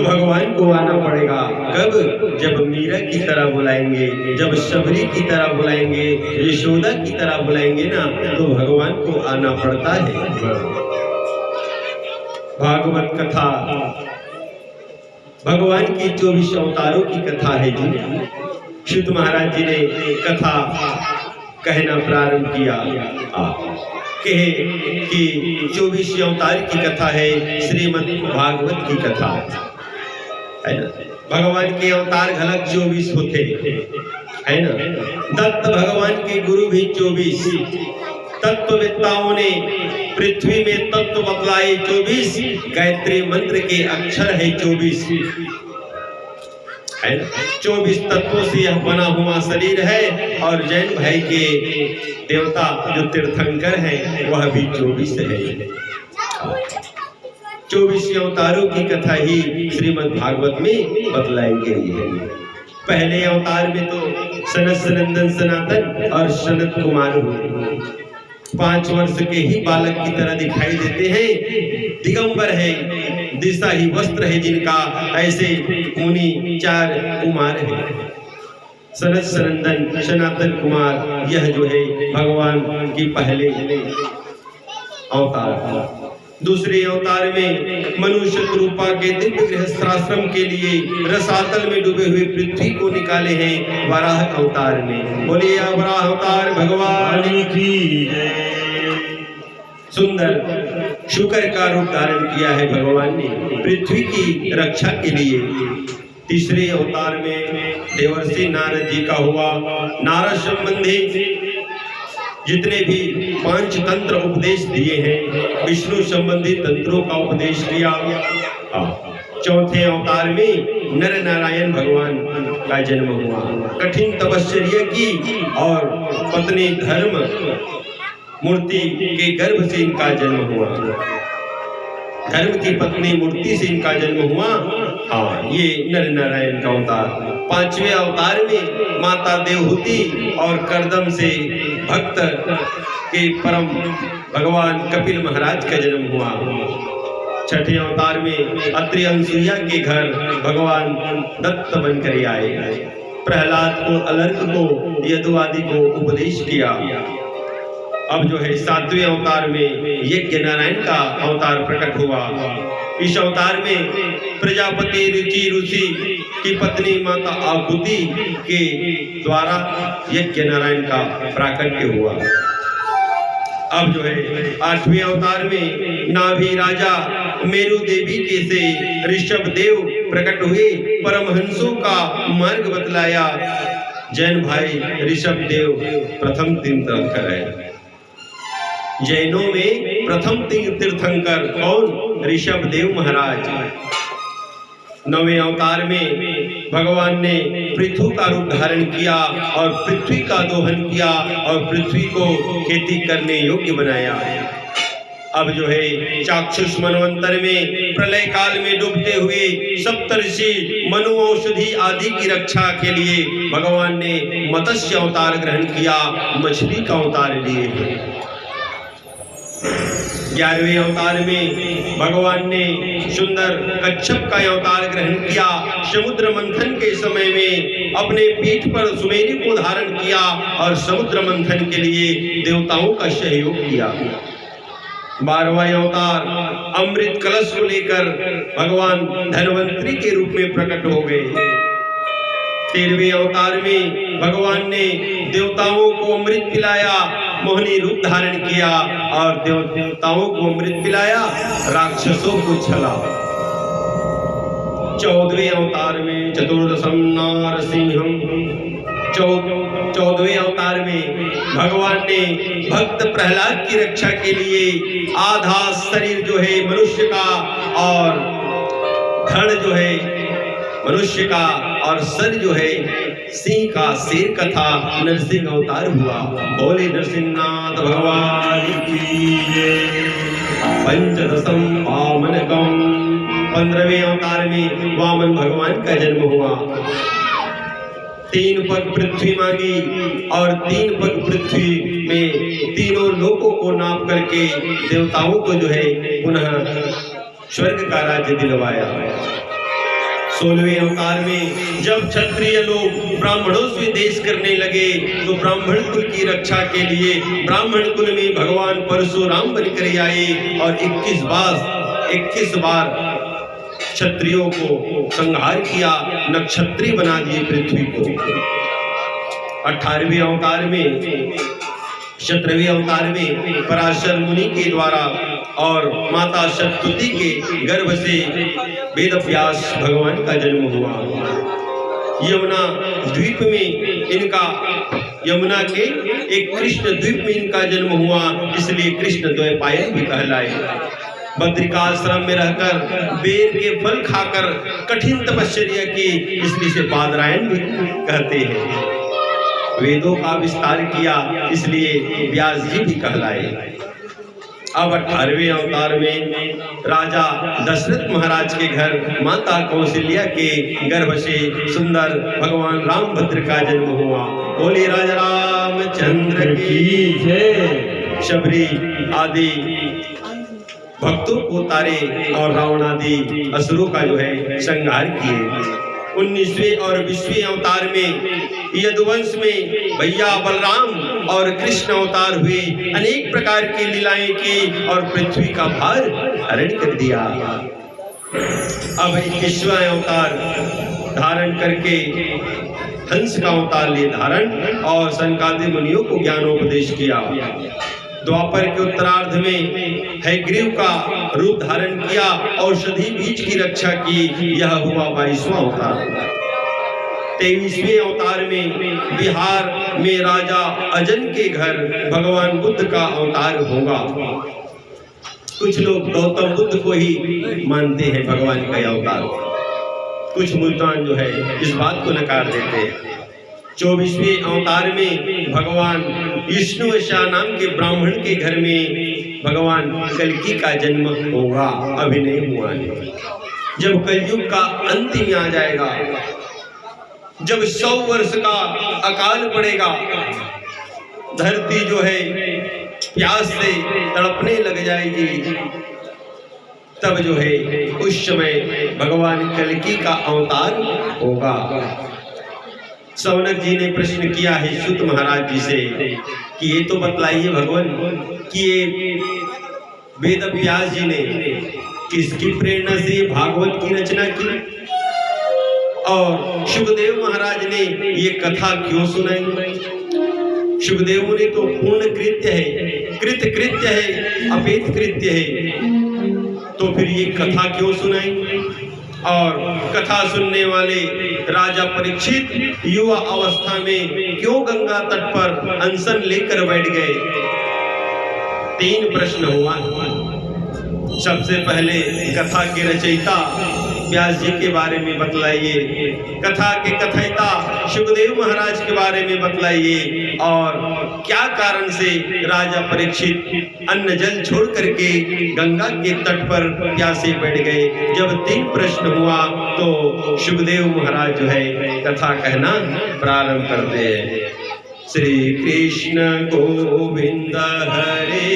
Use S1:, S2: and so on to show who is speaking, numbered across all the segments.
S1: तो भगवान को आना पड़ेगा। कब? जब मीरा की तरह बुलाएंगे, जब शबरी की तरह बुलाएंगे, यशोदा की तरह बुलाएंगे ना, तो भगवान को आना पड़ता है। भागवत कथा भगवान की 24 अवतारों की कथा है जी। शुद्ध महाराज जी ने कथा कहना प्रारंभ किया कि 24 अवतार की कथा है, श्रीमद् भागवत की कथा है ना। भगवान के अवतार घलक 24 होते है ना। दत्त भगवान के गुरु भी 24, तत्ववेत्ताओं ने पृथ्वी में तत्व बतलाए 24, गायत्री मंत्र के अक्षर है 24 है ना। 24 तत्वों से यह बना हुआ शरीर है। और जैन भाई के देवता जो तीर्थंकर है वह भी 24 है। 24 अवतारों की कथा ही श्रीमद् भागवत में बतलाई गई है। पहले अवतार में तो सनत सनंदन सनातन और सनत कुमार हुए। 5 वर्ष के ही बालक की तरह दिखाई देते हैं, दिगंबर है, दिशा ही वस्त्र है जिनका, ऐसे मुनि 4 कुमार है, सनत सनंदन सनातन कुमार। यह जो है भगवान की पहले अवतार। दूसरे अवतार में मनुष्य रूपा के दिव्य गृहस्थाश्रम के लिए रसातल में डूबे हुए पृथ्वी को निकाले हैं वराह अवतार में। बोलिए वराह अवतार भगवान की सुंदर शुकर का रूप धारण किया है भगवान ने पृथ्वी की रक्षा के लिए। तीसरे अवतार में देवर्षि नारद जी का हुआ। नारद संबंधी जितने भी 5 तंत्र उपदेश दिए हैं, विष्णु संबंधी तंत्रों का उपदेश दिया। चौथे अवतार में नर नारायण भगवान का जन्म हुआ। कठिन तपश्चर्या की और पत्नी धर्म मूर्ति के गर्भ से इनका जन्म हुआ। धर्म की पत्नी मूर्ति से इनका जन्म हुआ। ये नर नारायण का अवतार। 5वें अवतार में माता देवहूति और करदम से भक्त के परम भगवान कपिल महाराज का जन्म हुआ। 6ठे अवतार में अत्रि अनसुईया के घर भगवान दत्त बनकर आए। प्रहलाद को, अलर्क को, यदुआदि को उपदेश किया। अब जो है 7वें अवतार में यज्ञ नारायण का अवतार प्रकट हुआ। इस अवतार में प्रजापति ऋषि की पत्नी माता आहुति के द्वारा यज्ञ नारायण का प्राकट्य हुआ। अब जो है 8वें अवतार में नाभि राजा मेरु देवी के से ऋषभ देव प्रकट हुए, परमहंसों का मार्ग बतलाया। जैन भाई ऋषभ देव प्रथम तीर्थंकर है। जैनों में प्रथम तीर्थंकर कौन? ऋषभ देव महाराज। 9वें अवतार में भगवान ने पृथु का रूप धारण किया और पृथ्वी का दोहन किया और पृथ्वी को खेती करने योग्य बनाया। अब जो है चाक्षुष मनवंतर में प्रलय काल में डूबते हुए सप्तऋषि मनु औषधि आदि की रक्षा के लिए भगवान ने मत्स्य अवतार ग्रहण किया, मछली का अवतार लिए हैं। 11वें अवतार में भगवान ने सुंदर कच्छप का अवतार ग्रहण किया। समुद्र मंथन के समय में अपने पीठ पर सुमेरु को धारण किया और समुद्र मंथन के लिए देवताओं का सहयोग किया। 12वां अवतार अमृत कलश को लेकर भगवान धन्वंतरी के रूप में प्रकट हो गए। 13वें अवतार में भगवान ने देवताओं को अमृत पिलाया, मोहिनी रूप धारण किया और देवताओं को अमृत पिलाया, राक्षसों को छला। 14वें अवतार में चतुर्दशम नारसिंहम। 14वें अवतार में भगवान ने भक्त प्रहलाद की रक्षा के लिए आधा शरीर जो है मनुष्य का और धड़ जो है मनुष्य का और सर जो है सिंह का, शेर का था। नरसिंह अवतार हुआ। बोले नरसिंहनाथ भगवान की जय। पंचदशम वामनकम। 15वें अवतार में वामन भगवान का जन्म हुआ। 3 पग पृथ्वी मांगी और 3 पग पृथ्वी में तीनों लोकों को नाप करके देवताओं को जो है पुनः स्वर्ग का राज्य दिलवाया। 16वें अवतार में जब क्षत्रिय लोग ब्राह्मणों से देश करने लगे तो ब्राह्मण कुल की रक्षा के लिए ब्राह्मण कुल में भगवान परशुराम बनकर आए और 21 बार क्षत्रियों को संहार किया, नक्षत्री बना दिए पृथ्वी को। 18वें अवतार में 17वें अवतार में पराशर मुनि के द्वारा और माता शतुति के गर्भ से वेदव्यास भगवान का जन्म हुआ। यमुना द्वीप में इनका यमुना के एक कृष्ण द्वीप में इनका जन्म हुआ, इसलिए कृष्ण द्वैपायन भी कहलाए। बद्रिकाश्रम में रहकर बेर के फल खाकर कठिन तपस्या की, इसलिए से बादरायण भी कहते हैं। वेदों का विस्तार किया, इसलिए व्यास जी भी कहलाए। अब 18वें अवतार में राजा दशरथ महाराज के घर माता कौशल्या के गर्भ से सुंदर भगवान रामभद्र का जन्म हुआ। बोले राजा रामचंद्र की जय। शबरी आदि भक्तों को तारे और रावण आदि असुरों का संहार किए। 19वें और 20वें अवतार में यदुवंश में भैया बलराम और कृष्ण अवतार हुए, अनेक प्रकार की लीलाएं की और पृथ्वी का भार हरण कर दिया। अब 21वां अवतार धारण करके हंस का अवतार लिए धारण और सनकादि मुनियों को ज्ञानोपदेश किया। द्वापर के उत्तरार्ध में हयग्रीव का रूप धारण किया, औषधि बीज की रक्षा की, यह हुआ 22वां अवतार। 23वें अवतार में बिहार में राजा अजन के घर भगवान बुद्ध का अवतार होगा। कुछ लोग गौतम बुद्ध को ही मानते हैं भगवान का अवतार, कुछ मुल्तान इस बात को नकार देते हैं। 24वें अवतार में भगवान विष्णुवशा नाम के ब्राह्मण के घर में भगवान कल्की का जन्म होगा, अभी नहीं हुआ है। जब कलयुग का अंतिम आ जाएगा, जब 100 वर्ष का अकाल पड़ेगा, धरती प्यास से तड़पने लग जाएगी, तब उस समय भगवान कल्की का अवतार होगा। सौनक जी ने प्रश्न किया है सूत महाराज जी से कि ये तो बतलाइए भगवान कि ये वेद व्यास जी ने किसकी प्रेरणा से भागवत की रचना की और शुकदेव महाराज ने ये कथा क्यों सुनाई। शुकदेव मुनि तो पूर्ण कृत्य है, कृत कृत्य है, अपेत कृत्य है, तो फिर ये कथा क्यों सुनाई। और कथा सुनने वाले राजा परीक्षित युवा अवस्था में क्यों गंगा तट पर अनशन लेकर बैठ गए। 3 प्रश्न हुआ। सबसे पहले कथा के रचयिता व्यास जी के बारे में बतलाइए, कथा के कथयिता शुकदेव महाराज के बारे में बतलाइए, और क्या कारण से राजा परीक्षित अन्न जल छोड़ करके गंगा के तट पर प्यासे बैठ गए। जब 3 प्रश्न हुआ तो शुकदेव महाराज कथा कहना प्रारंभ करते हैं। श्री कृष्ण गोविंद हरे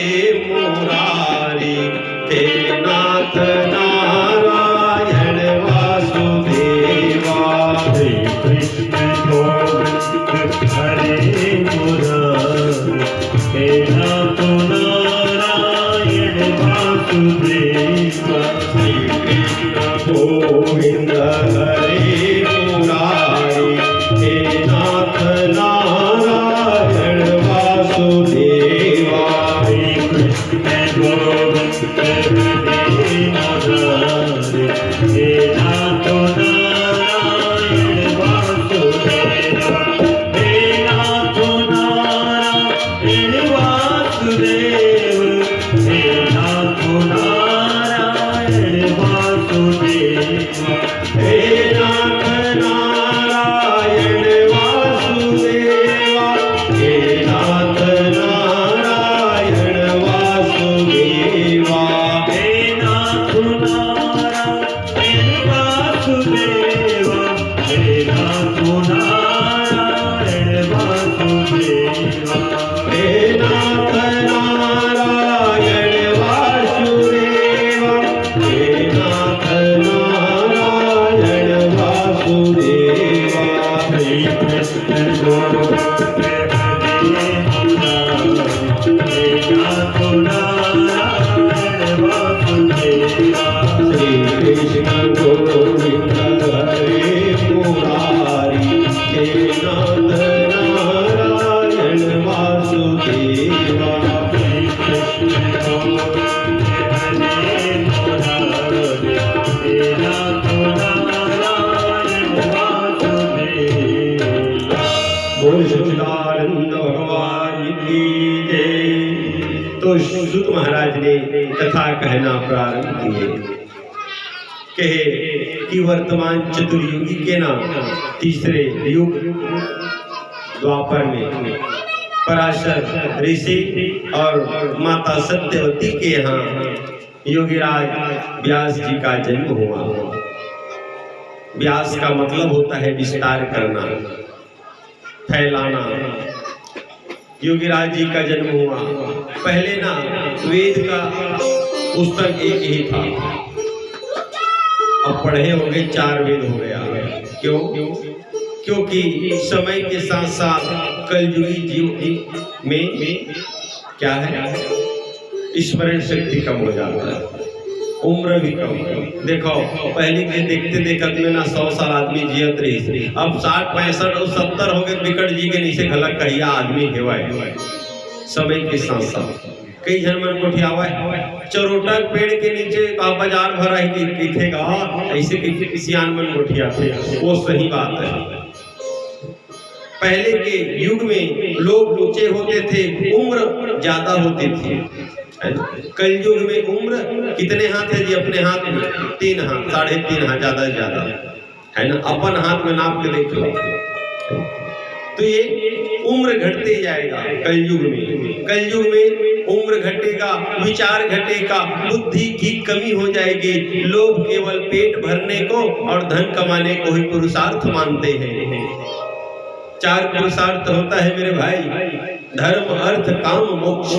S1: मुरारी, हे नाथ नारायण वासुदेवा।
S2: श्री कृष्ण गोविंद हरे मुरारी, हे नाथ नारायण वासुदेवा।
S1: श्री कृष्ण गोविंद हरे मुरारी, हे नाथ नारायण वासुदेवा।
S2: श्री कृष्ण गोविंद हरे मुरारी, हे नाथ नारायण वासुदेवा। हे नाथ नारायण वासुदेव, हे नाथ नारायण वासुदेवा।
S1: हे नाथ सूत महाराज ने कथा कहना प्रारंभ किए। कहे कि वर्तमान चतुर्युगी के नाम तीसरे युग द्वापर में पराशर ऋषि और माता सत्यवती के यहाँ योगीराज व्यास जी का जन्म हुआ। व्यास का मतलब होता है विस्तार करना, फैलाना। योगीराज जी का जन्म हुआ। पहले ना वेद का पुस्तक एक ही था, अब पढ़े हो गए 4 वेद हो गया। क्यों? क्योंकि समय के साथ साथ कलयुगी जीव में क्या है, स्मरण शक्ति कम हो जाता है, उम्र भी कम। देखो पहले के देखते देखते में ना 100 साल आदमी जियत रही, अब 60 65 और 70 हो गए विकट जी के नीचे खलक कहिया आदमी हेवाए। समय के साथ साथ कई जन मन कोठियावा चरोटा पेड़ के नीचे का बाजार भरा है कि किथेगा ऐसे किसियान मन कोठिया थे। वो सही बात है। पहले के युग में लोग ऊंचे होते थे, उम्र ज्यादा होती थी। कलयुग में उम्र कितने हाथ है जी? अपने हाथ में 3 हाथ, 3.5 हाथ, ज्यादा से ज्यादा है ना। अपन हाथ में नाप के देख लो। तो ये उम्र घटते जाएगा कलयुग में। कलयुग में उम्र घटेगा, विचार घटेगा, बुद्धि की कमी हो जाएगी। लोग केवल पेट भरने को और धन कमाने को ही पुरुषार्थ मानते हैं। 4 पुरुषार्थ होता है मेरे भाई, धर्म अर्थ काम मोक्ष।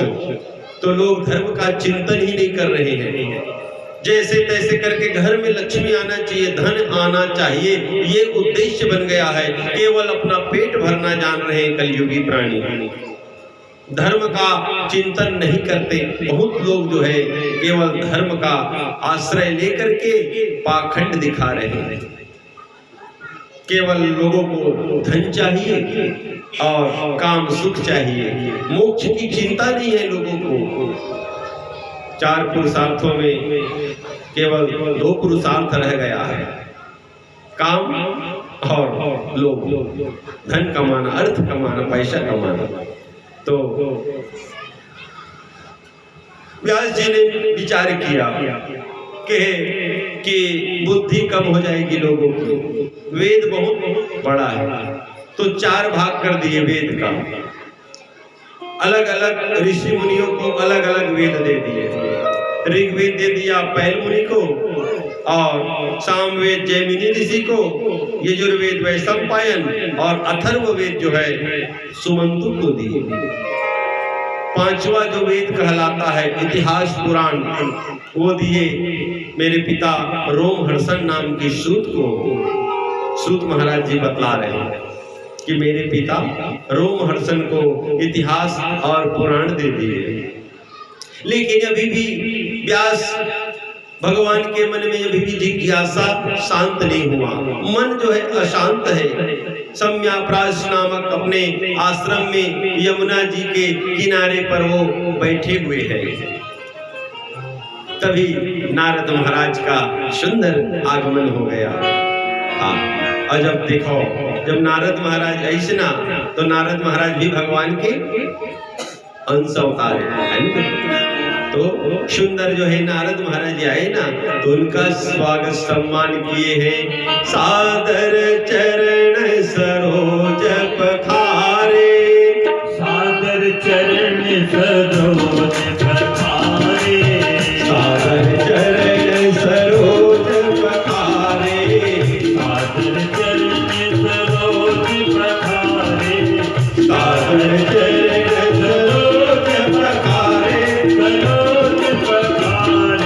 S1: तो लोग धर्म का चिंतन ही नहीं कर रहे हैं। जैसे तैसे करके घर में लक्ष्मी आना चाहिए, धन आना चाहिए, ये उद्देश्य बन गया है। केवल अपना पेट भरना जान रहे हैं कलयुगी प्राणी, धर्म का चिंतन नहीं करते। बहुत लोग जो है केवल धर्म का आश्रय लेकर के पाखंड दिखा रहे हैं। केवल लोगों को धन चाहिए और काम सुख चाहिए, मोक्ष की चिंता नहीं है लोगों को। 4 पुरुषार्थों में केवल 2 पुरुषार्थ रह गया है, काम और लोभ। धन कमाना, अर्थ कमाना, पैसा कमाना। तो व्यास जी ने विचार किया कि बुद्धि कम हो जाएगी लोगों की। वेद बहुत बड़ा है, तो 4 भाग कर दिए वेद का। अलग अलग ऋषि मुनियों को अलग अलग वेद दे दिए। ऋग्वेद दे दिया पैल मुनि को, और सामवेद जैमिनी ऋषि को, यजुर्वेद वैशंपायन, और अथर्ववेद जो है सुमंतु को दिए। 5वां जो वेद कहलाता है इतिहास पुराण, वो दिए मेरे पिता रोमहर्षण नाम की सूत को। सूत महाराज जी बतला रहे हैं कि मेरे पिता रोमहर्षण को इतिहास और पुराण दे दिए। लेकिन अभी भी व्यास भगवान के मन में अभी भी जिज्ञासा शांत नहीं हुआ। मन जो है अशांत है। सम्याप्राश नामक अपने आश्रम में यमुना जी के किनारे पर वो बैठे हुए हैं। तभी नारद महाराज का सुंदर आगमन हो गया। और जब देखो, जब नारद महाराज ऐसे ना, तो नारद महाराज भी भगवान के अंश अवतार है। तो सुंदर जो है नारद महाराज आए ना, तो उनका स्वागत सम्मान किए हैं। सादर चरण सरोज पखारे,
S2: सादर चरण सरोज पखारे,
S1: सादर चरण सरोज पखारे,
S2: सादर चरण सरोज पखारे,
S1: सादर चरण सरोज पखारे,
S2: सरोज पखारे,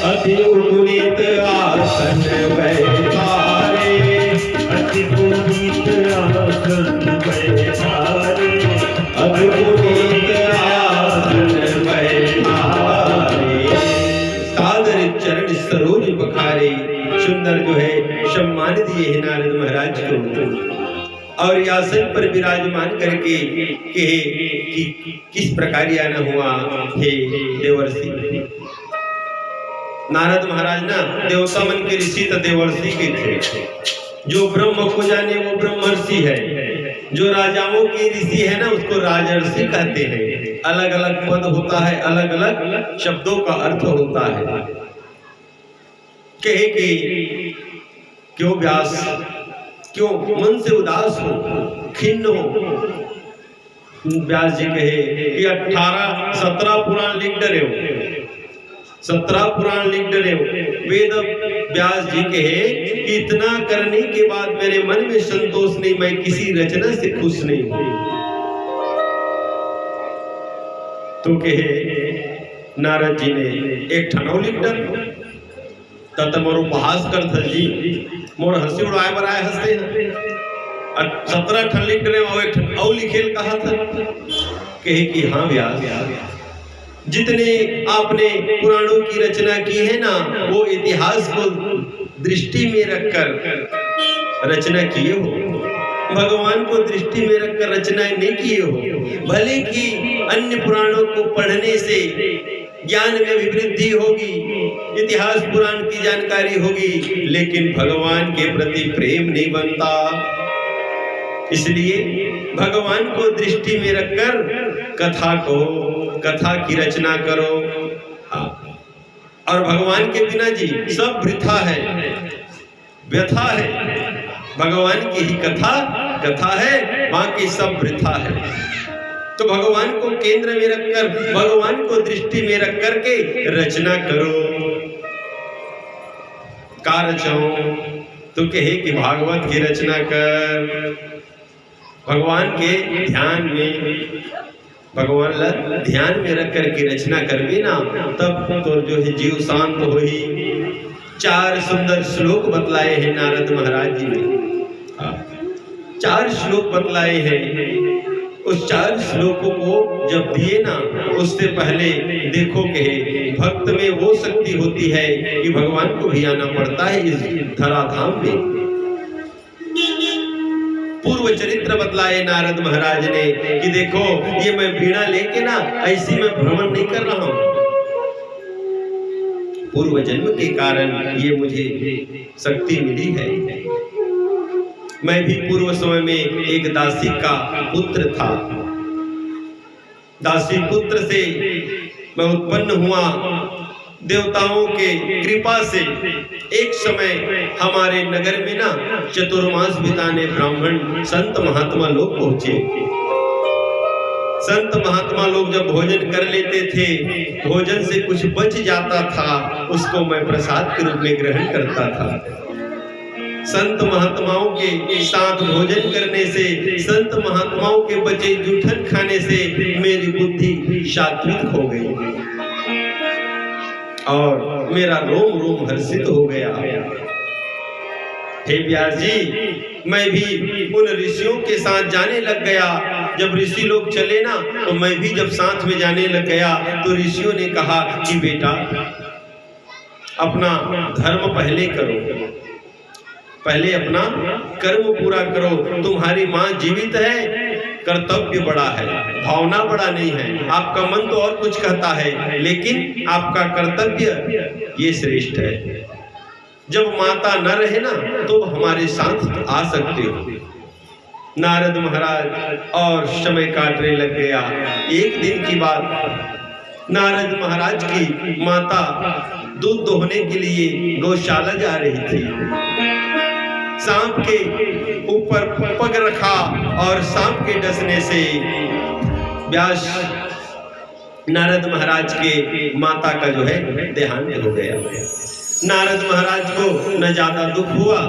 S1: अति पुनीत आसन बैठारे,
S2: अति पुनीत आसन बैठारे,
S1: अति पुनीत आसन बैठारे, सादर चरण सरोज पखारे। सुंदर जो है सम्मान दिए हैं नारद महाराज को, और आसन पर विराजमान करके कहे कि किस प्रकार आना हुआ हे देवर्षि। नारद महाराज ना देवता मन के ऋषि तो देवर्षि के थे। जो ब्रह्म को जाने वो ब्रह्मर्षि है, जो राजाओं के ऋषि है ना उसको राजर्षि कहते हैं। अलग अलग पद होता है, अलग अलग शब्दों का अर्थ होता है। कहे कि क्यों व्यास, क्यों मन से उदास हो, खिन्न हो। व्यास जी कहे कि 17 पुराण लिख डरे हो, 17 पुराण लिख डरे हो। वेद व्यास जी कहे कि इतना करने के बाद मेरे मन में संतोष नहीं, मैं किसी रचना से खुश नहीं हूं। तो कहे नारद जी ने एक ठनौ लिख डर तत मोर उपहास कर था जी, मोर हंसी उड़ाए बराए हंसते हैं। 17 ठन लिख डरे और एक ठन औ लिखेल कहा था। कहे कि हाँ व्यास, जितने आपने पुराणों की रचना की है ना, वो इतिहास को दृष्टि में रखकर रचना किए हो, भगवान को दृष्टि में रखकर रचनाएं नहीं किए हो। भले कि अन्य पुराणों को पढ़ने से ज्ञान में भी वृद्धि होगी, इतिहास पुराण की जानकारी होगी, लेकिन भगवान के प्रति प्रेम नहीं बनता। इसलिए भगवान को दृष्टि में रखकर कथा कहो, कथा की रचना करो। और भगवान के बिना जी सब वृथा है, व्यथा है। भगवान की ही कथा है, बाकी सब वृथा है। तो भगवान को केंद्र में रखकर, भगवान को दृष्टि में रख करके रचना करो। का रचाओ तो कहे कि भागवत की रचना कर। भगवान के ध्यान में, भगवान ध्यान में रख करके रचना करबी ना, तब तो जो है जीव शांत हो ही। 4 सुंदर श्लोक बतलाए हैं नारद महाराज जी ने, 4 श्लोक बतलाए हैं। उस 4 श्लोकों को जब दिए ना, उससे पहले देखो कहे भक्त में वो शक्ति होती है कि भगवान को भी आना पड़ता है इस धराधाम में। पूर्व चरित्र बतलाए नारद महाराज ने कि देखो ये मैं वीणा लेके ना ऐसी मैं भ्रमण नहीं कर रहा हूं, पूर्व जन्म के कारण ये मुझे शक्ति मिली है। मैं भी पूर्व समय में एक दासी का पुत्र था, दासी पुत्र से मैं उत्पन्न हुआ। देवताओं के कृपा से एक समय हमारे नगर में ना चतुर्मास बिताने ब्राह्मण संत महात्मा लोग पहुंचे। संत महात्मा लोग जब भोजन कर लेते थे, भोजन से कुछ बच जाता था, उसको मैं प्रसाद के रूप में ग्रहण करता था। संत महात्माओं के साथ भोजन करने से, संत महात्माओं के बचे जूठन खाने से मेरी बुद्धि सात्विक हो गई और मेरा रोम रोम हर्षित हो गया। हे व्यास जी, मैं भी उन ऋषियों के साथ जाने लग गया। जब ऋषि लोग चले ना, तो मैं भी जब साथ में जाने लग गया, तो ऋषियों ने कहा कि बेटा अपना धर्म पहले करो, पहले अपना कर्म पूरा करो। तुम्हारी माँ जीवित है, कर्तव्य बड़ा है, भावना बड़ा नहीं है। आपका मन तो और कुछ कहता है, लेकिन आपका कर्तव्य ये श्रेष्ठ है। जब माता न रहे ना, तो हमारे साथ आ सकते हो। नारद महाराज और समय काटने लग गया। एक दिन की बात, नारद महाराज की माता दूध दोहने के लिए गौशाला जा रही थी। सांप के ऊपर पग रखा और सांप के डसने से व्यास नारद महाराज के माता का जो है देहांत हो गया। नारद महाराज को न ज्यादा दुख हुआ,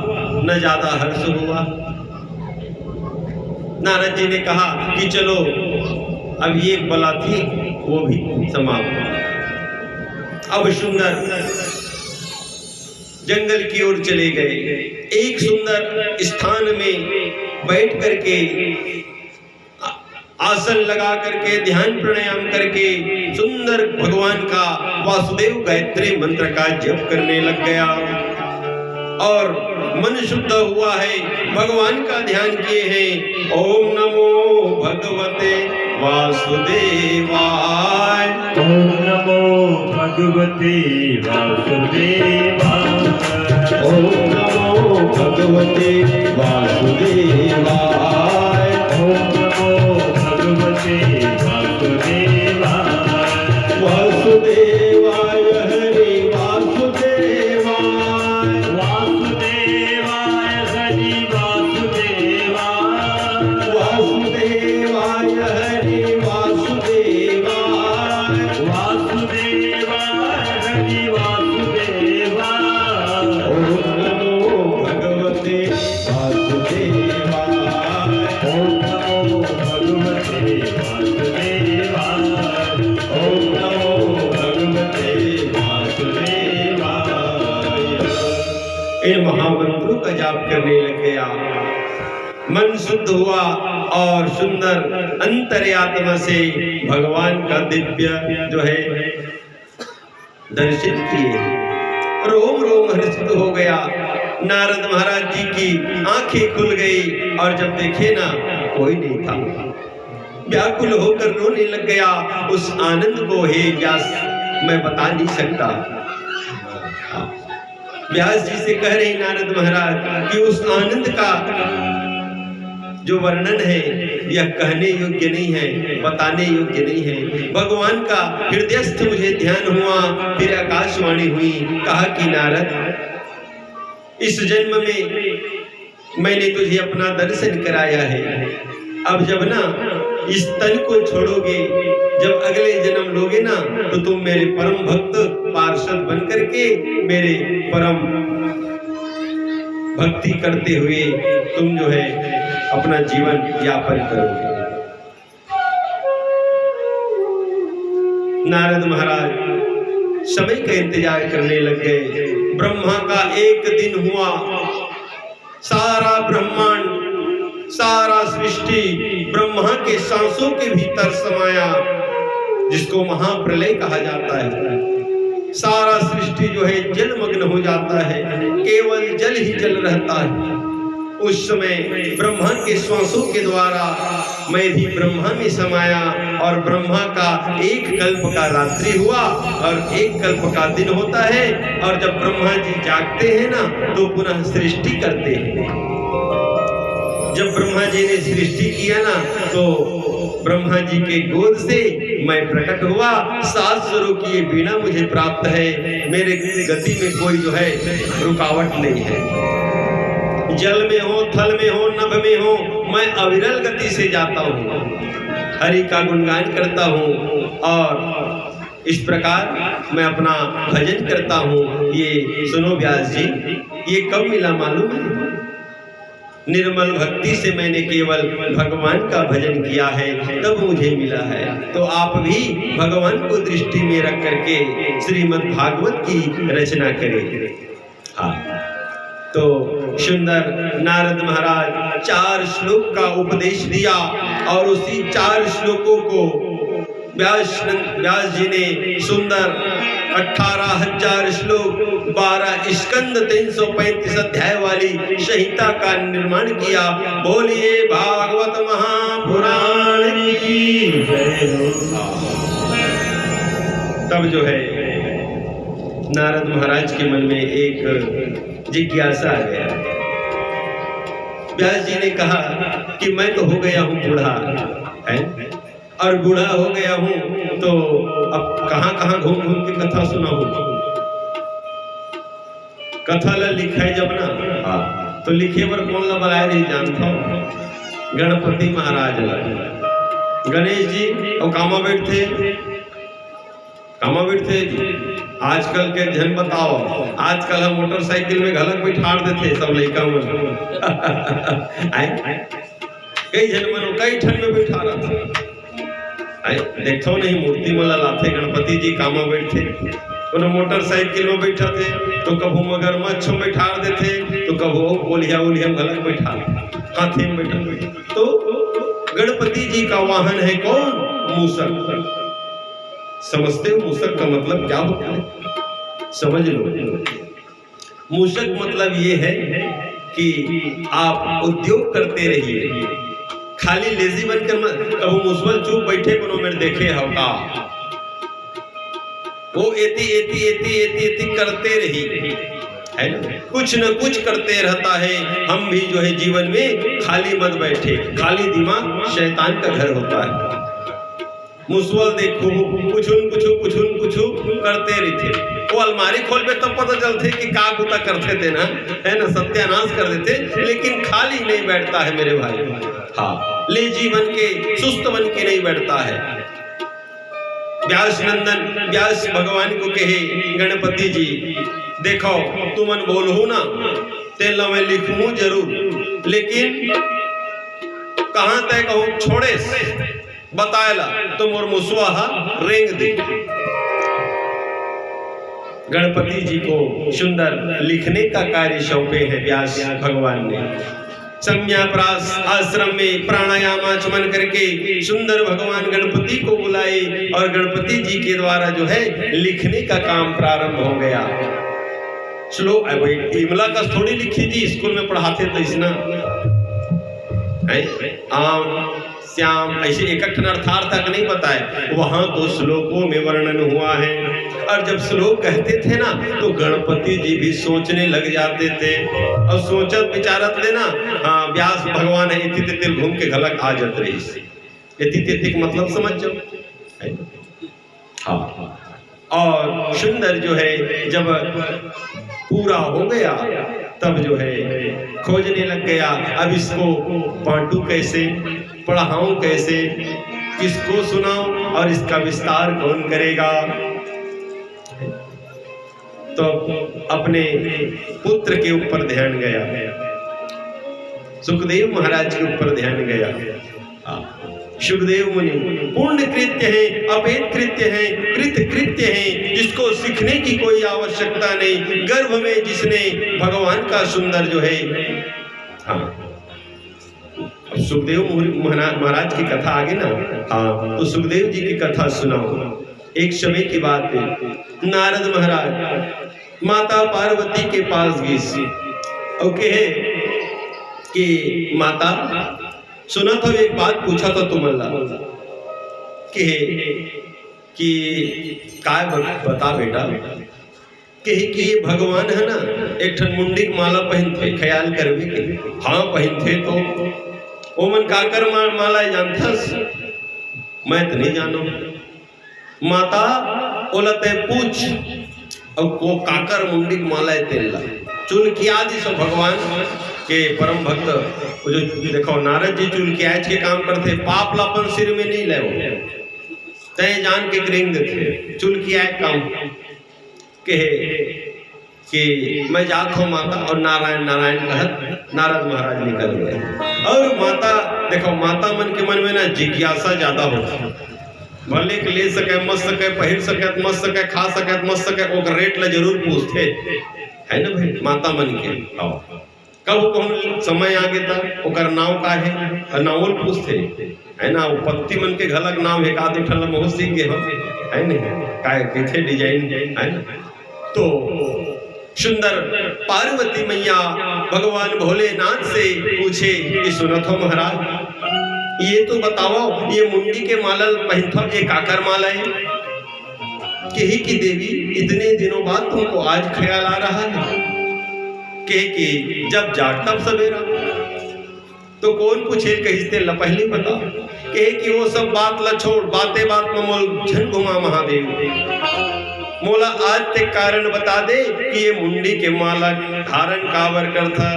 S1: न ज्यादा हर्ष हुआ। नारद जी ने कहा कि चलो अब ये बला थी वो भी समाप्त। अब सुंदर जंगल की ओर चले गए। एक सुंदर स्थान में बैठ करके आसन लगा करके ध्यान प्राणायाम करके सुंदर भगवान का वासुदेव गायत्री मंत्र का जप करने लग गया और मन शुद्ध हुआ है, भगवान का ध्यान किए हैं। ओम नमो भगवते वासुदेवाय,
S2: ओम नमो भगवते वासुदेवाय,
S1: ओम नमो भगवते वासुदेवाय,
S2: ओम नमो भगवते वासुदेवाय।
S1: इन महामंत्रों का जाप करने लग गया। मन शुद्ध हुआ और सुंदर अंतर्यात्मा से भगवान का दिव्य जो है दर्शन किए। रोम रोम हर्षित हो गया। नारद महाराज जी की आंखें खुल गई और जब देखे ना कोई नहीं था, व्याकुल होकर रोने लग गया। उस आनंद को हे व्यास मैं बता नहीं सकता। व्यास जी से कह रहे नारद महाराज कि उस आनंद का जो वर्णन है यह कहने योग्य नहीं है, बताने योग्य नहीं है। भगवान का हृदयस्थ मुझे ध्यान हुआ। फिर आकाशवाणी हुई, कहा कि नारद इस जन्म में मैंने तुझे अपना दर्शन कराया है। अब जब ना इस तन को छोड़ोगे, जब अगले जन्म लोगे ना तो तुम मेरे परम भक्त पार्षद बन करके मेरे परम भक्ति करते हुए तुम जो है अपना जीवन यापन करोगे। नारद महाराज समय का इंतजार करने लग गए। ब्रह्मा का एक दिन हुआ। सारा ब्रह्मांड, सारा सृष्टि ब्रह्मा के सांसों के भीतर समाया, जिसको महाप्रलय कहा जाता है। सारा सृष्टि जो है जलमग्न हो जाता है, केवल जल ही जल रहता है। उस समय ब्रह्मा के श्वासों के द्वारा मैं भी ब्रह्मा में समाया और ब्रह्मा का एक कल्प का रात्रि हुआ और एक कल्प का दिन होता है। और जब ब्रह्मा जी जागते हैं ना तो पुनः सृष्टि करते हैं। जब ब्रह्मा जी ने सृष्टि किया ना तो ब्रह्मा जी के गोद से मैं प्रकट हुआ। 7 स्वरों की ये वीणा मुझे प्राप्त है। मेरे गति में कोई जो है रुकावट नहीं है। जल में हो, थल में हो, नभ में हो, मैं अविरल गति से जाता हूँ, हरि का गुणगान करता हूँ और इस प्रकार मैं अपना भजन करता हूँ। ये सुनो व्यास जी, ये कब मिला मालूम है? निर्मल भक्ति से मैंने केवल भगवान का भजन किया है, तब मुझे मिला है। तो आप भी भगवान को दृष्टि में रख करके श्रीमद् भागवत की रचना करें। हाँ, तो सुंदर नारद महाराज 4 श्लोक का उपदेश दिया और उसी 4 श्लोकों को व्यास जी ने सुंदर 18,000 श्लोक 12 स्कंद 335 अध्याय वाली संहिता का निर्माण किया। बोलिए भागवत महापुराण की जय हो। तब जो है नारद महाराज के मन में एक जिज्ञासा आ गया। व्यास जी ने कहा कि मैं तो हो गया हूँ बूढ़ा है और बूढ़ा हो गया हूँ तो अब कहाँ कहाँ घूम घूम के कथा सुनाऊं। कथा ला लिखाए जब ना तो लिखे पर कौन ला बनाए नहीं जानता। गणपति महाराज ला, गणेश जी और कामा बैठे आजकल के जन बताओ, आजकल हम मोटरसाइकिल में घलक बिठाड़ देते सब लड़का मन कई जन मनो कई ठन में बिठा रहा था। देखो नहीं मूर्ति मला लाते गणपति जी कामा बैठे, तो मोटरसाइकिल में बैठा थे तो कबू मगरमच्छ में बिठा देते तो कबू बोलिया उलिया घलक बैठा हाथी में बैठा। तो गणपति जी का वाहन है कौन? मूषक। समझते हो मूषक का मतलब क्या होता है? समझ लो, मूषक मतलब ये है कि आप उद्योग करते रहिए, खाली लेजी बनकर मत। कबू मुसबल चुप बैठे कोनो मेरे देखे होगा, वो एती करते रही है ना, कुछ न कुछ करते रहता है। हम भी जो है जीवन में खाली मत बैठे, खाली दिमाग शैतान का घर होता है। मुसवल देखो कुछ करते रहते, वो अलमारी खोल पे तब पता चलते कि का कुता करते थे ना, है ना, सत्यानाश कर देते। लेकिन खाली नहीं बैठता है मेरे भाई। हाँ, लेजी बन के सुस्त बन के नहीं बैठता है। व्यास नंदन व्यास भगवान को कहे गणपति जी देखो तुमन बोलू ना तेला मैं लिखूं जरूर, लेकिन कहां तय कहूं छोड़े बताएला तो मोर मुसवा रेंग दे। गणपति जी को सुंदर लिखने का कार्य सौंपे हैं व्यास भगवान ने। सम्याप्रास आश्रम में प्राणायाम आचमन करके सुंदर भगवान गणपति को बुलाए और गणपति जी के द्वारा जो है लिखने का काम प्रारंभ हो गया। श्लोक विमला का थोड़ी लिखी थी, स्कूल में पढ़ाते तो इसना आम श्याम ऐसे एकठन अर्थार्थ नहीं बताए, वहां तो श्लोकों में वर्णन हुआ है। और जब श्लोक कहते थे ना तो गणपति जी भी सोचने लग जाते थे और सोचत विचारत लेना। हाँ, व्यास भगवान है इति तिथि घूम के घलक आ जात रही। इति तिथि का मतलब समझ जाओ। हाँ, और सुंदर जो है जब पूरा हो गया तब जो है खोजने लग गया, अब इसको बांटू कैसे, पढ़ाऊं कैसे, किसको सुनाऊं और इसका विस्तार कौन करेगा। तो अपने पुत्र के ऊपर ध्यान गया, सुखदेव महाराज के ऊपर ध्यान गया। सुखदेव मुनि पूर्ण कृत्य है, अपेत कृत्य है, कृत कृत्य है, जिसको सीखने की कोई आवश्यकता नहीं। गर्भ में जिसने भगवान का सुंदर जो है। हाँ, अब सुखदेव महाराज की कथा आगे ना। हाँ, तो सुखदेव जी की कथा सुनाओ। एक समय की बात है, नारद महाराज माता पार्वती के पास गए और कहे कि माता सुना तो एक बात पूछा तो तुमल्ला कि काय बता बेटा, कहे कि ये भगवान है ना एक ठन मुंडी माला पहनते, ख्याल करवे के। हाँ पहनते तो ओमन काकर माला जानथस, मैं तो नहीं जानो। माता ओलते पूछ और को काकर मुंडी माला तेला चुन किया दी सब भगवान के परम भक्त जो देखो नारद जी चुन के आज के काम करते, पाप लापन सिर में नहीं ले तय जान के करेंगे थे चुन किया काम कहे कि मैं जात हूँ माता। और नारायण नारायण कहत नारद महाराज निकल गए। और माता देखो माता मन के मन में ना जिज्ञासा ज्यादा होती, भले के ले सके मत सके, पहन सके मत सके, खा सके मत सके, वो रेट ला जरूर पूछते है ना भाई माता मन के। कब कौन समय आगे था ओकर नाव का है नावल पूछते है ना, वो पत्ती मन के घलक नाव है का ठल बहुत सीख गए है ना, काय कैसे डिजाइन है ना। तो सुंदर पार्वती मैया भगवान भोलेनाथ से पूछे कि सुनत हो महाराज, ये तो बताओ ये मुंडी के माला पहनता ये काकर माला है। कही कि देवी इतने दिनों बाद तुमको आज ख्याल आ रहा है। कि जब जाग तब सवेरा। तो कौन पूछे कहिस्ते ला पहले बता। कहे कि वो सब बात ला छोड़, बातें बात में मोल झन घुमा महादेव, मोला आज ते कारण बता दे कि ये मुंडी के माला धारण कावर करता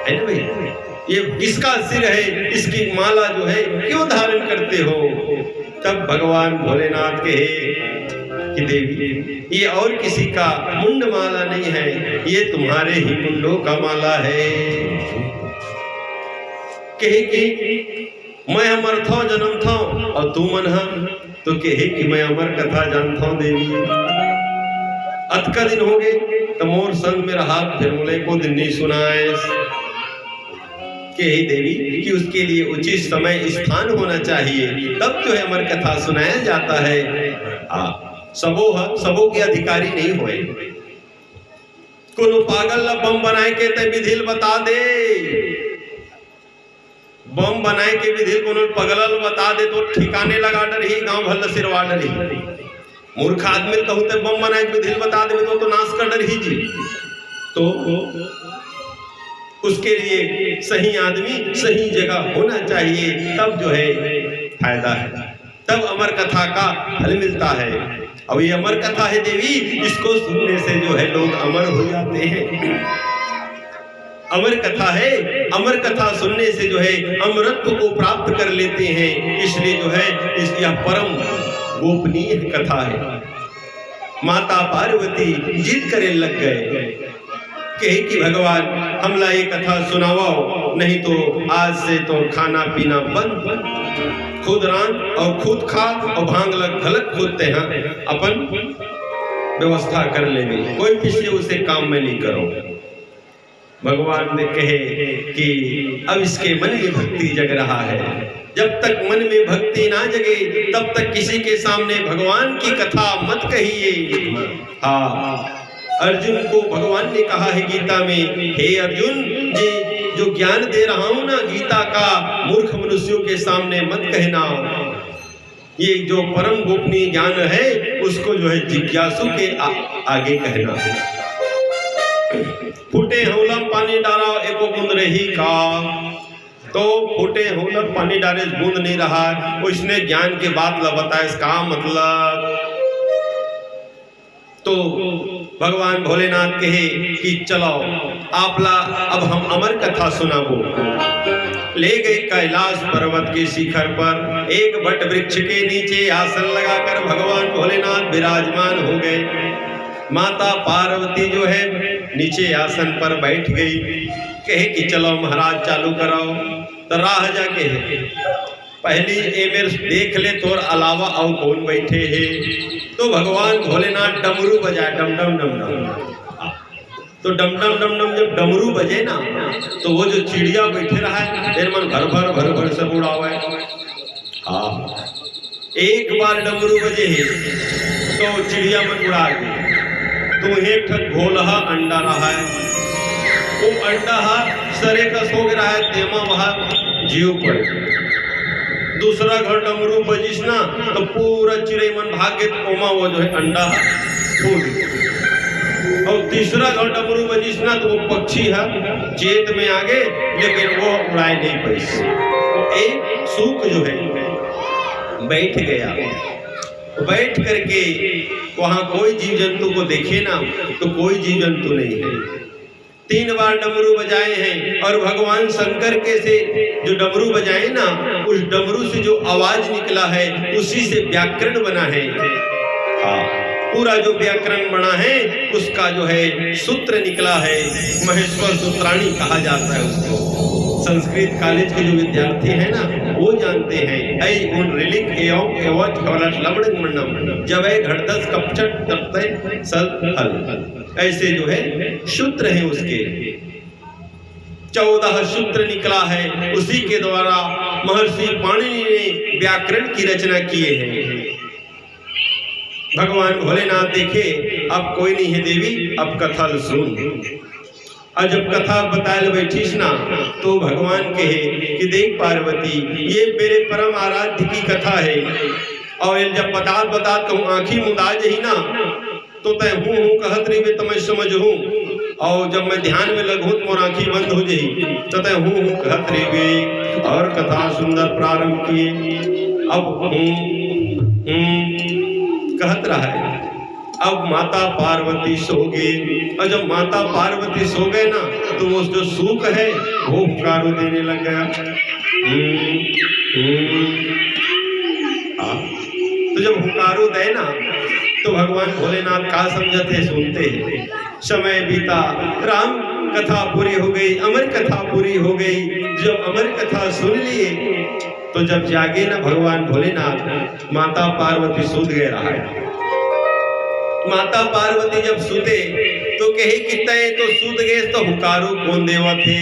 S1: है ना भाई, ये किसका सिर है, इसकी माला जो है क्यों धारण करते हो। तब भगवान भोलेनाथ कहे कि देवी ये और किसी का मुंड माला नहीं है, ये तुम्हारे ही मुंडों का माला है। कहे कि मैं अमर था जन्म था और तू मन हा, तो कहे कि मैं अमर कथा जानता हूं देवी। अतका दिन हो गए तो मोर संग मेरा हाथ फिर मुले को दिन नहीं सुनाए। कहे देवी कि उसके लिए उचित समय स्थान होना चाहिए, तब जो है अमर कथा सुनाया जाता है। सबों के अधिकारी नहीं होए। कोनो पागल ला बम बनाए के ते विधिल बता दे, बम बनाए के विधिल कोनो पगलल बता दे तो ठिकाने लगा डरही, गांव भल सिरवा डरही। मूर्ख आदमी कहू ते बम बनाए के विधिल बता दे तो नाश कर डरही जी। तो उसके लिए सही आदमी सही जगह होना चाहिए, तब जो है फायदा है, तब अमर कथा का फल मिलता है। अब ये अमर कथा है देवी, इसको सुनने से जो है लोग अमर हो जाते हैं। अमर कथा है, अमर कथा सुनने से जो है अमरत्व को प्राप्त कर लेते हैं। इसलिए जो है यह परम गोपनीय कथा है। माता पार्वती जिद करे लग गए, कहे कि भगवान हमला ये कथा सुनावाओ, नहीं तो आज से तो खाना पीना बंद, खुद रान और खुद खा और भांग लग घलक खोदते हैं अपन व्यवस्था कर ले, कोई पिछले उसे काम में नहीं करो। भगवान ने कहे कि अब इसके मन में भक्ति जग रहा है, जब तक मन में भक्ति ना जगे तब तक किसी के सामने भगवान की कथा मत कहिए। हाँ, अर्जुन को भगवान ने कहा है गीता में, हे अर्जुन, ये जो ज्ञान दे रहा हूं ना गीता का, मूर्ख मनुष्यों के सामने मत कहना। ये जो परम गोपनीय ज्ञान है उसको जो है जिज्ञासु के आगे कहना। फूटे हौलम पानी डाला एको बूंद रही का, तो फूटे हौलम पानी डाले बूंद नहीं रहा, उसने ज्ञान के बात बताया इसका मतलब। तो भगवान भोलेनाथ कहे कि चलो आपला अब हम अमर कथा सुनाबो। ले गए कैलाश पर्वत के शिखर पर, एक बट वृक्ष के नीचे आसन लगाकर भगवान भोलेनाथ विराजमान हो गए। माता पार्वती जो है नीचे आसन पर बैठ गई, कहे कि चलो महाराज चालू कराओ। तो राह जाके पहली एमेर देख ले तोर अलावा और कौन बैठे हैं। तो भगवान भोलेनाथ डमरू बजाए, डम डम डम डम। तो डम डम डम डम जब डमरू बजे ना, तो वो जो चिड़िया बैठे रहा है फिर मन भर भर सब उड़ावा है। हाँ, एक बार डमरू बजे है तो चिड़िया मन उड़ा गई। तो एक ठक घोलहा अंडा रहा है, वो अंडा सरे का सो रहा है, तेमा वहां जीव पर। दूसरा घर डमरू बजिस ना तो पूरा चिड़ै मन भागे, ओमा वो जो है अंडा फूट। और तीसरा घर डमरू बजिस ना तो वो पक्षी है चेत में आगे, लेकिन वो उड़ाए नहीं पैसे। तो एक सूक जो है बैठ गया, बैठ करके वहां कोई जीव जंतु को देखे ना तो कोई जीव जंतु नहीं है। 3 बार डमरू बजाए हैं और भगवान शंकर के से जो डमरू बजाए ना, उस डमरू से जो आवाज निकला है उसी से व्याकरण बना है। पूरा जो व्याकरण बना है उसका जो है सूत्र निकला है, महेश्वर सूत्राणी कहा जाता है उसको। संस्कृत कॉलेज के जो विद्यार्थी हैं ना वो जानते हैं। ऐ उन रिलिक एवं एवं हवलट लमड़ मंडम जब है घड़दस कपचट तपते सल हल, ऐसे जो है सूत्र हैं उसके। 14 सूत्र निकला है, उसी के द्वारा महर्षि पाणिनि ने व्याकरण की रचना किए हैं। भगवान भोलेनाथ देखे अब कोई नहीं है देवी, अब कथा सुन। और जब कथा बताए बैठीस ना तो भगवान कहे कि देख पार्वती, ये मेरे परम आराध्य की कथा है, और जब बता कहूँ आँखी मुदा जही ना तो तय हूँ कहत रही तो मैं समझ हूँ, और जब मैं ध्यान में लगूँ तो मोर आँखी बंद हो जाही तो तय हूँ कहत रही। और कथा सुंदर प्रारंभ किए। अब कहत रहा है। अब माता पार्वती सो गई, और जब माता पार्वती सो गए ना तो वो जो सूक है वो हुंकारो देने लग गया। तो जब हुंकारो दे ना तो भगवान भोलेनाथ का समझते सुनते हैं। समय बीता, राम कथा पूरी हो गई, अमर कथा पूरी हो गई। जब अमर कथा सुन लिए तो जब जागे ना भगवान भोलेनाथ, माता पार्वती सूत गए रहा है। माता पार्वती जब सूते तो कहे कि तय तो सूत गए तो हुकारो कौन देवा थे।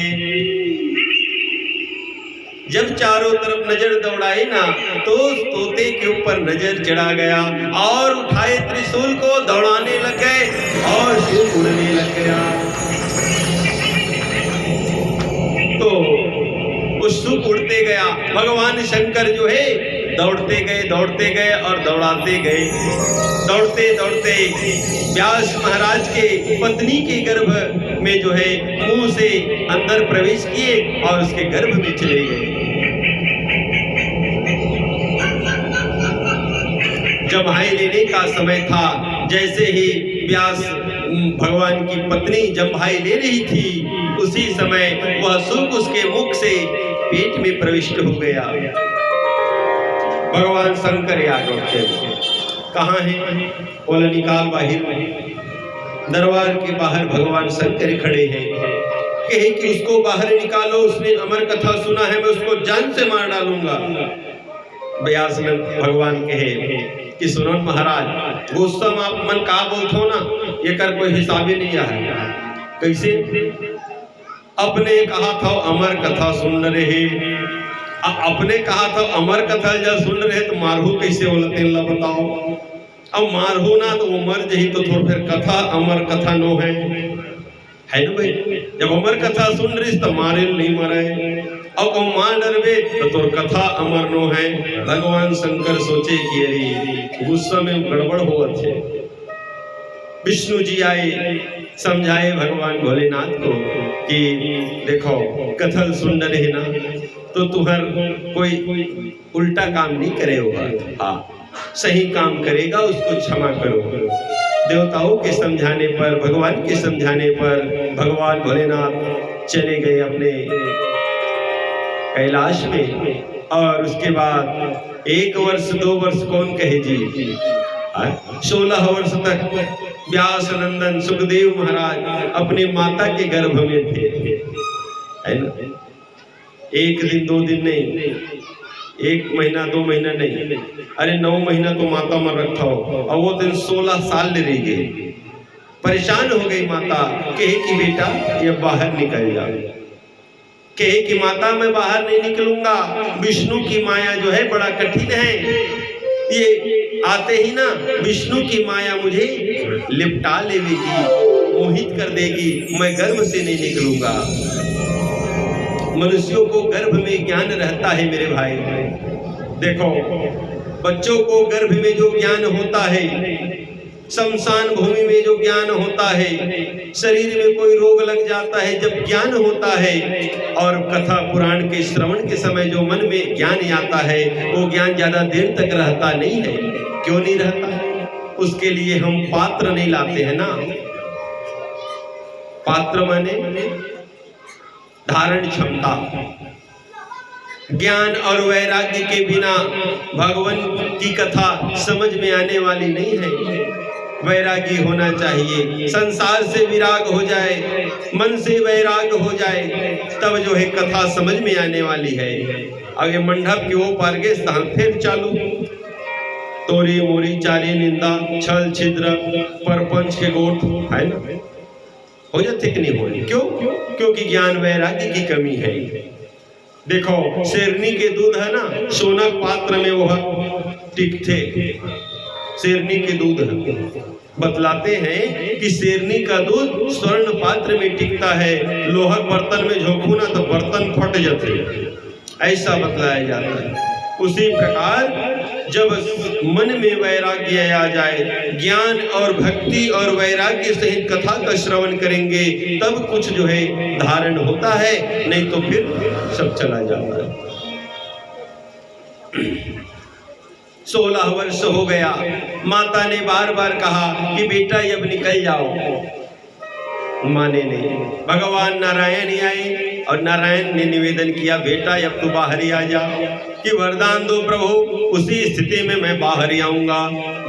S1: जब चारों तरफ नजर दौड़ाई ना तो तोते के ऊपर नजर चढ़ा गया, और उठाए त्रिशूल को दौड़ाने लग गए और सूप उड़ने लग गया। तो उस सूप उड़ते गया, भगवान शंकर जो है दौड़ते गए और दौड़ाते गए। दौड़ते दौड़ते व्यास महाराज के पत्नी के गर्भ में जो है मुंह से अंदर प्रवेश किए और उसके गर्भ में चले गए। जम्हाई लेने का समय था, जैसे ही व्यास भगवान की पत्नी जम्हाई ले रही थी उसी समय वह सुख उसके मुख से पेट में प्रविष्ट हो गया। भगवान शंकर याद रखे कहाँ है? बोले निकाल बाहर। दरबार के बाहर भगवान शंकर खड़े हैं, कहे कि उसको बाहर निकालो, उसने अमर कथा सुना है, मैं उसको जान से मार डालूंगा। व्यास में भगवान कहे कि सुनो महाराज गुस्सा में आप मन का बोलथो ना ये कर कोई हिसाब ही नहीं है। कैसे अपने कहा था अमर कथा सुन रहे, अपने कहा था अमर कथा जब सुन रहे तो मारहू कैसे बोलते ला बताओ। अब मारहू ना तो वो मर जही तो थोड़ा फिर कथा अमर कथा नो है ना भाई। जब अमर कथा सुन रही तो मारे नहीं मरे, अब मार डरबे तो तोर कथा अमर नो है। भगवान शंकर सोचे कि अरे गुस्सा में गड़बड़ हो थे। विष्णु जी आए समझाए भगवान भोलेनाथ को कि देखो कथल सुन रहे ना तो तुम्हार कोई उल्टा काम नहीं करे होगा, हाँ सही काम करेगा उसको क्षमा करो। देवताओं के समझाने पर भगवान के समझाने पर भगवान भोलेनाथ चले गए अपने कैलाश में। और उसके बाद 1 वर्ष 2 वर्ष कौन कहे जी 16 वर्ष तक व्यास नंदन सुखदेव महाराज अपने माता के गर्भ में थे, है ना। 1 दिन 2 दिन नहीं, 1 महीना 2 महीना नहीं, अरे 9 महीना तो माता में रखा हो। और वो दिन 16 साल ले रही गई। परेशान हो गई माता, कहे कि बेटा ये बाहर निकल जाओ। कहे कि माता मैं बाहर नहीं निकलूंगा, विष्णु की माया जो है बड़ा कठिन है, ये आते ही ना विष्णु की माया मुझे लिपटा लेगी, मोहित कर देगी, मैं गर्भ से नहीं निकलूंगा। मनुष्यों को गर्भ में ज्ञान रहता है मेरे भाई। देखो बच्चों को गर्भ में जो ज्ञान होता है, शमशान भूमि में जो ज्ञान होता है, शरीर में कोई रोग लग जाता है जब ज्ञान होता है, और कथा पुराण के श्रवण के समय जो मन में ज्ञान आता है वो ज्ञान ज्यादा देर तक रहता नहीं है। क्यों नहीं रहता? उसके लिए हम पात्र नहीं लाते हैं ना। पात्र माने धारण क्षमता। ज्ञान और वैराग्य के बिना भगवान की कथा समझ में आने वाली नहीं है। वैरागी होना चाहिए, संसार से विराग हो जाए, मन से वैराग हो जाए, तब जो है कथा समझ में आने वाली है। आगे मंडप के वो पार गए स्थान फिर चालू, तोरी मोरी चाली निंदा छल छिद्र परपंच के गोठ, है ना, हो जाते कि नहीं हो? क्यों? क्योंकि ज्ञान वैराग्य की कमी है। देखो शेरनी के दूध है ना, सोना पात्र में वो टिकते, शेरनी के दूध बतलाते हैं कि शेरनी का दूध स्वर्ण पात्र में टिकता है, लोहा बर्तन में झोंकू ना तो बर्तन फट जाते, ऐसा बतलाया जाता है। उसी प्रकार जब मन में वैराग्य आ जाए, ज्ञान और भक्ति और वैराग्य सहित कथा का श्रवण करेंगे, तब कुछ जो है धारण होता है, नहीं तो फिर सब चला जाता है। 16 वर्ष हो गया, माता ने बार बार कहा कि बेटा अब निकल जाओ, माने नहीं। भगवान नारायण ही आए और नारायण ने निवेदन किया बेटा अब तू बाहर ही आ जा, कि वरदान दो प्रभु, उसी स्थिति में मैं बाहर ही आऊंगा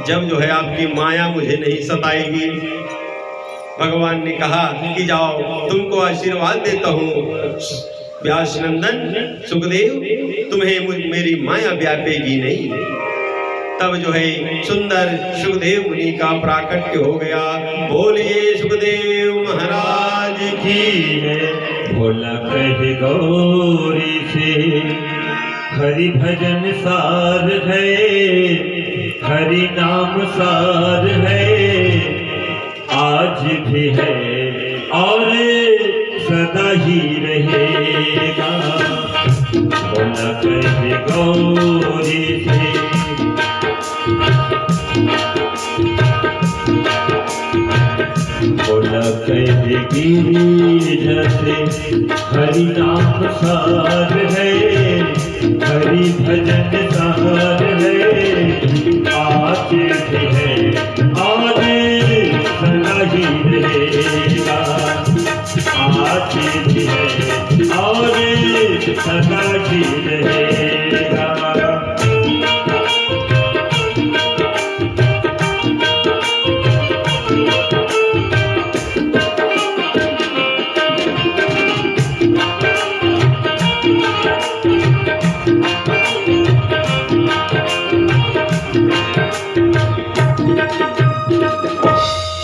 S1: जब जो है आपकी माया मुझे नहीं सताएगी। भगवान ने कहा कि जाओ तुमको आशीर्वाद देता हूँ व्यास नंदन सुखदेव, तुम्हें मेरी माया व्यापेगी नहीं। तब जो है सुंदर सुखदेव मुनि का प्राकट्य हो गया। बोलिए सुखदेव महाराज की जय।
S2: बोला कह गौरी से हरि भजन सार है, हरि नाम सार है, आज भी है और सदा ही रहेगा। बोला कह गौरी से बोला कहेगी जैसे हरि नाम सार है, हरि भजन सार है, आज भी है और सदा ही रहेगा। आज भी है और सदा ही रहेगा।